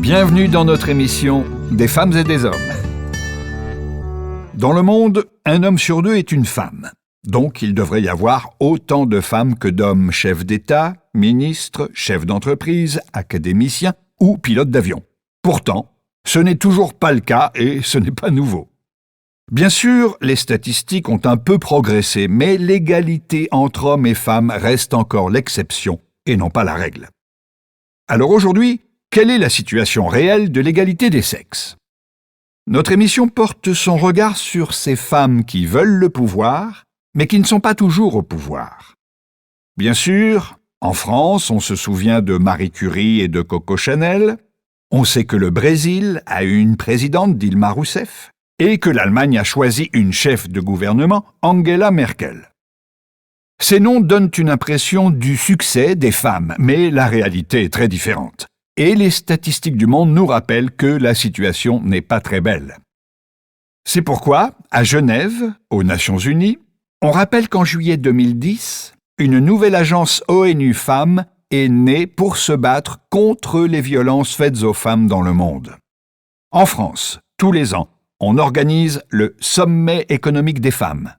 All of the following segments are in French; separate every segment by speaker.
Speaker 1: Bienvenue dans notre émission Des femmes et des hommes. Dans le monde, un homme sur deux est une femme. Donc il devrait y avoir autant de femmes que d'hommes chefs d'État, ministres, chefs d'entreprise, académiciens ou pilotes d'avion. Pourtant, ce n'est toujours pas le cas et ce n'est pas nouveau. Bien sûr, les statistiques ont un peu progressé, mais l'égalité entre hommes et femmes reste encore l'exception et non pas la règle. Alors aujourd'hui, quelle est la situation réelle de l'égalité des sexes ? Notre émission porte son regard sur ces femmes qui veulent le pouvoir, mais qui ne sont pas toujours au pouvoir. Bien sûr, en France, on se souvient de Marie Curie et de Coco Chanel. On sait que le Brésil a eu une présidente, Dilma Rousseff, et que l'Allemagne a choisi une chef de gouvernement, Angela Merkel. Ces noms donnent une impression du succès des femmes, mais la réalité est très différente. Et les statistiques du monde nous rappellent que la situation n'est pas très belle. C'est pourquoi, à Genève, aux Nations Unies, on rappelle qu'en juillet 2010, une nouvelle agence ONU Femmes est née pour se battre contre les violences faites aux femmes dans le monde. En France, tous les ans, on organise le Sommet économique des femmes.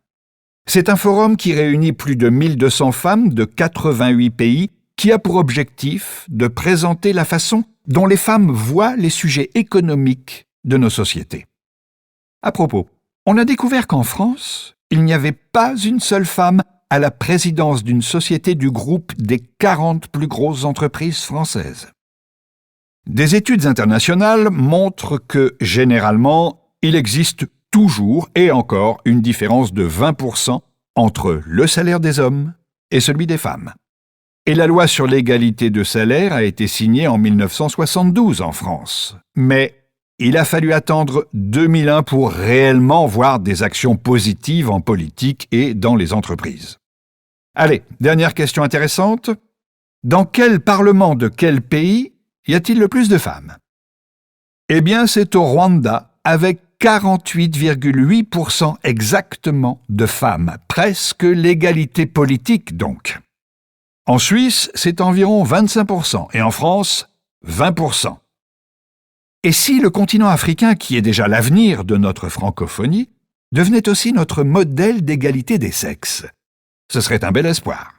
Speaker 1: C'est un forum qui réunit plus de 1200 femmes de 88 pays qui a pour objectif de présenter la façon dont les femmes voient les sujets économiques de nos sociétés. À propos, on a découvert qu'en France, il n'y avait pas une seule femme à la présidence d'une société du groupe des 40 plus grosses entreprises françaises. Des études internationales montrent que, généralement, il existe toujours et encore une différence de 20% entre le salaire des hommes et celui des femmes. Et la loi sur l'égalité de salaire a été signée en 1972 en France. Mais il a fallu attendre 2001 pour réellement voir des actions positives en politique et dans les entreprises. Allez, dernière question intéressante. Dans quel parlement de quel pays y a-t-il le plus de femmes ? Eh bien, c'est au Rwanda, avec 48,8% exactement de femmes. Presque l'égalité politique, donc. En Suisse, c'est environ 25%, et en France, 20%. Et si le continent africain, qui est déjà l'avenir de notre francophonie, devenait aussi notre modèle d'égalité des sexes ? Ce serait un bel espoir.